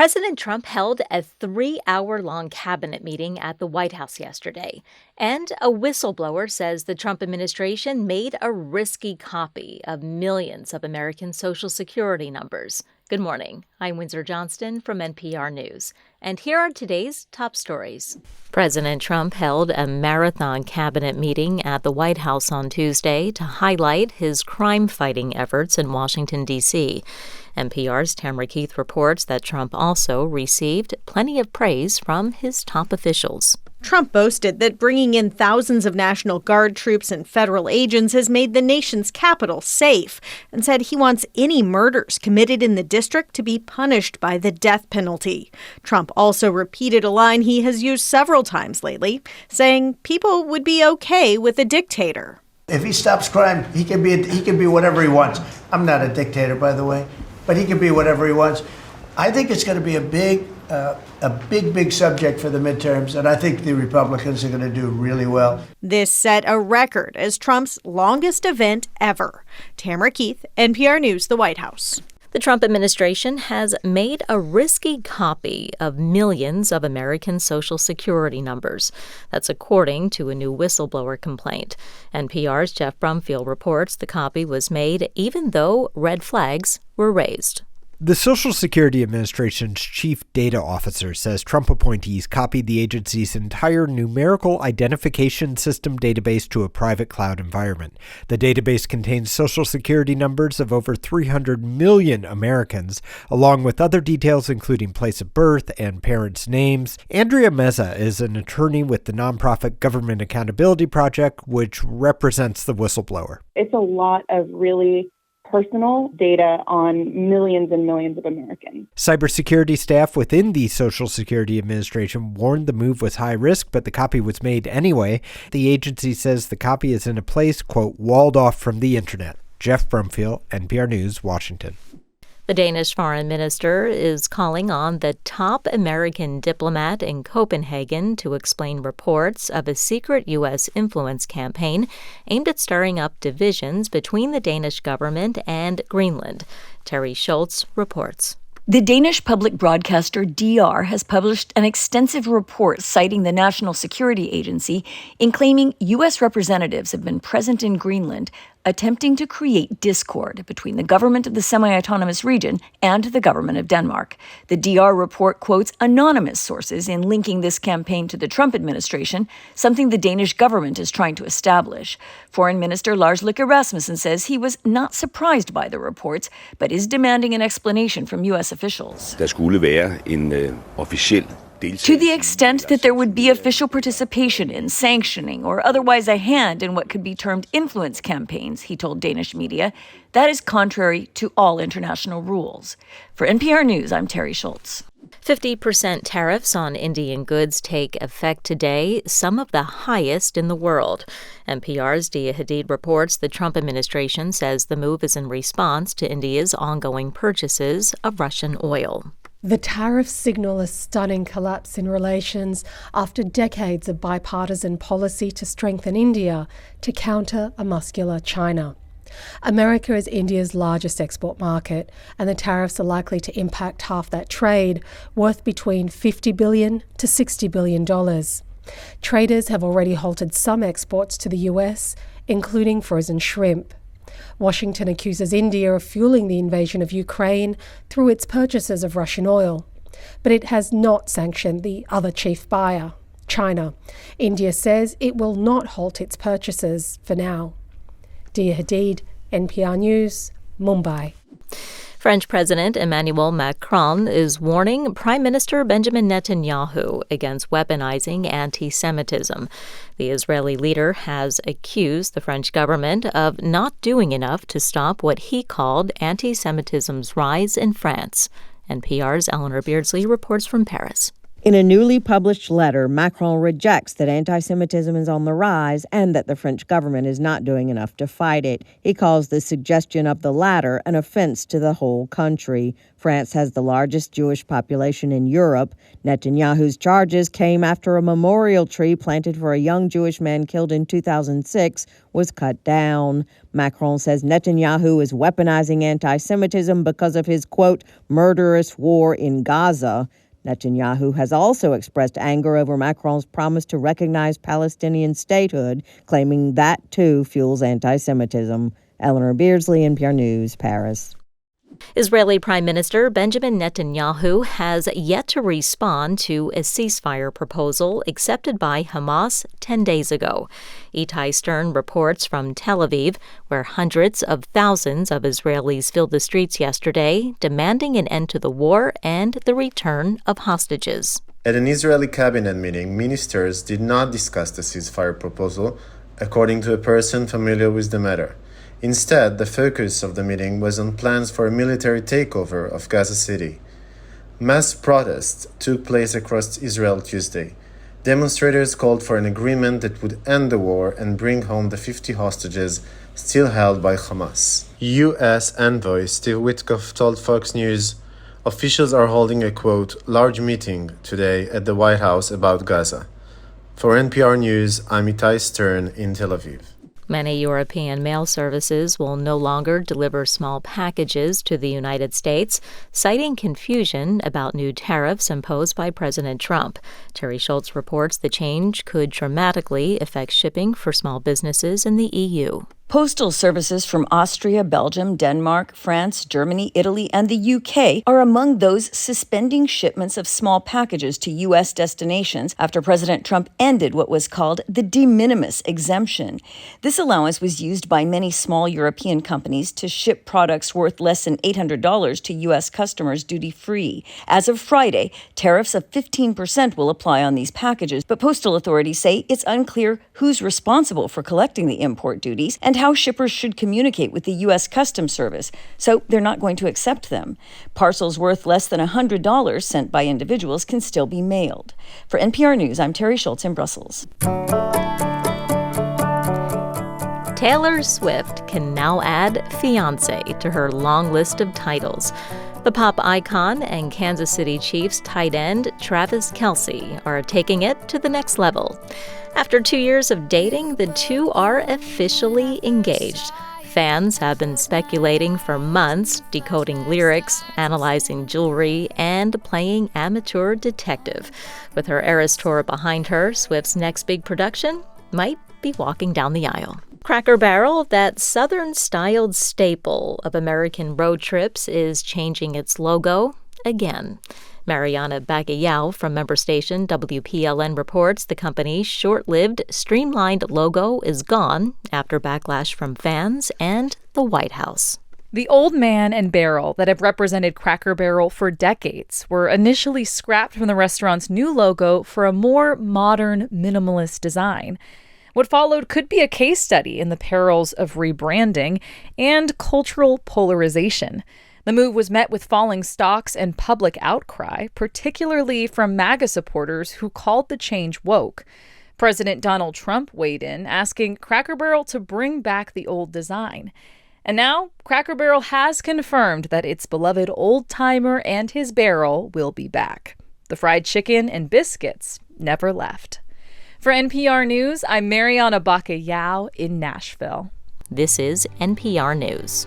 President Trump held a 3-hour-long cabinet meeting at the White House yesterday. And a whistleblower says the Trump administration made a risky copy of millions of American Social Security numbers. Good morning. I'm Windsor Johnston from NPR News. And here are today's top stories. President Trump held a marathon cabinet meeting at the White House on Tuesday to highlight his crime-fighting efforts in Washington, D.C. NPR's Tamara Keith reports that Trump also received plenty of praise from his top officials. Trump boasted that bringing in thousands of National Guard troops and federal agents has made the nation's capital safe, and said he wants any murders committed in the district to be punished by the death penalty. Trump also repeated a line he has used several times lately, saying people would be okay with a dictator. If he stops crime, he can be whatever he wants. I'm not a dictator, by the way, but he can be whatever he wants. I think it's going to be a big subject for the midterms, and I think the Republicans are going to do really well. This set a record as Trump's longest event ever. Tamara Keith, NPR News, the White House. The Trump administration has made a risky copy of millions of American Social Security numbers. That's according to a new whistleblower complaint. NPR's Jeff Brumfield reports the copy was made even though red flags were raised. The Social Security Administration's chief data officer says Trump appointees copied the agency's entire numerical identification system database to a private cloud environment. The database contains Social Security numbers of over 300 million Americans, along with other details including place of birth and parents' names. Andrea Meza is an attorney with the nonprofit Government Accountability Project, which represents the whistleblower. It's a lot of really personal data on millions and millions of Americans. Cybersecurity staff within the Social Security Administration warned the move was high risk, but the copy was made anyway. The agency says the copy is in a place, quote, walled off from the internet. Jeff Brumfield, NPR News, Washington. The Danish foreign minister is calling on the top American diplomat in Copenhagen to explain reports of a secret U.S. influence campaign aimed at stirring up divisions between the Danish government and Greenland. Terry Schultz reports. The Danish public broadcaster DR has published an extensive report citing the National Security Agency in claiming U.S. representatives have been present in Greenland, attempting to create discord between the government of the semi-autonomous region and the government of Denmark. The DR report quotes anonymous sources in linking this campaign to the Trump administration, something the Danish government is trying to establish. Foreign Minister Lars Løkke Rasmussen says he was not surprised by the reports, but is demanding an explanation from U.S. officials. Der skulle være en officiel to the extent that there would be official participation in sanctioning or otherwise a hand in what could be termed influence campaigns, he told Danish media, that is contrary to all international rules. For NPR News, I'm Terry Schultz. 50% tariffs on Indian goods take effect today, some of the highest in the world. NPR's Dia Hadid reports the Trump administration says the move is in response to India's ongoing purchases of Russian oil. The tariffs signal a stunning collapse in relations after decades of bipartisan policy to strengthen India to counter a muscular China. America is India's largest export market, and the tariffs are likely to impact half that trade, worth between $50 billion to $60 billion. Traders have already halted some exports to the US, including frozen shrimp. Washington accuses India of fueling the invasion of Ukraine through its purchases of Russian oil. But it has not sanctioned the other chief buyer, China. India says it will not halt its purchases for now. Dia Hadid, NPR News, Mumbai. French President Emmanuel Macron is warning Prime Minister Benjamin Netanyahu against weaponizing anti-Semitism. The Israeli leader has accused the French government of not doing enough to stop what he called anti-Semitism's rise in France. NPR's Eleanor Beardsley reports from Paris. In a newly published letter, Macron rejects that anti-Semitism is on the rise and that the French government is not doing enough to fight it. He calls the suggestion of the latter an offense to the whole country. France has the largest Jewish population in Europe. Netanyahu's charges came after a memorial tree planted for a young Jewish man killed in 2006 was cut down. Macron says Netanyahu is weaponizing anti-Semitism because of his, quote, murderous war in Gaza. Netanyahu has also expressed anger over Macron's promise to recognize Palestinian statehood, claiming that, too, fuels anti-Semitism. Eleanor Beardsley, NPR News, Paris. Israeli Prime Minister Benjamin Netanyahu has yet to respond to a ceasefire proposal accepted by Hamas 10 days ago. Itai Stern reports from Tel Aviv, where hundreds of thousands of Israelis filled the streets yesterday, demanding an end to the war and the return of hostages. At an Israeli cabinet meeting, ministers did not discuss the ceasefire proposal, according to a person familiar with the matter. Instead, the focus of the meeting was on plans for a military takeover of Gaza City. Mass protests took place across Israel Tuesday. Demonstrators called for an agreement that would end the war and bring home the 50 hostages still held by Hamas. U.S. envoy Steve Witkoff told Fox News, officials are holding a, quote, large meeting today at the White House about Gaza. For NPR News, I'm Itai Stern in Tel Aviv. Many European mail services will no longer deliver small packages to the United States, citing confusion about new tariffs imposed by President Trump. Terry Schultz reports the change could dramatically affect shipping for small businesses in the EU. Postal services from Austria, Belgium, Denmark, France, Germany, Italy, and the UK are among those suspending shipments of small packages to U.S. destinations after President Trump ended what was called the de minimis exemption. This allowance was used by many small European companies to ship products worth less than $800 to U.S. customers duty-free. As of Friday, tariffs of 15% will apply on these packages, but postal authorities say it's unclear who's responsible for collecting the import duties and how shippers should communicate with the U.S. Customs Service, so they're not going to accept them. Parcels worth less than $100 sent by individuals can still be mailed. For NPR News, I'm Terry Schultz in Brussels. Taylor Swift can now add fiancé to her long list of titles. The pop icon and Kansas City Chiefs tight end Travis Kelce are taking it to the next level. After 2 years of dating, the two are officially engaged. Fans have been speculating for months, decoding lyrics, analyzing jewelry, and playing amateur detective. With her Eras tour behind her, Swift's next big production might be walking down the aisle. Cracker Barrel, that Southern-styled staple of American road trips, is changing its logo again. Mariana Bagayao from member station WPLN reports the company's short-lived, streamlined logo is gone after backlash from fans and the White House. The old man and barrel that have represented Cracker Barrel for decades were initially scrapped from the restaurant's new logo for a more modern, minimalist design. What followed could be a case study in the perils of rebranding and cultural polarization. The move was met with falling stocks and public outcry, particularly from MAGA supporters who called the change woke. President Donald Trump weighed in, asking Cracker Barrel to bring back the old design. And now, Cracker Barrel has confirmed that its beloved old-timer and his barrel will be back. The fried chicken and biscuits never left. For NPR News, I'm Mariana Bakayao in Nashville. This is NPR News.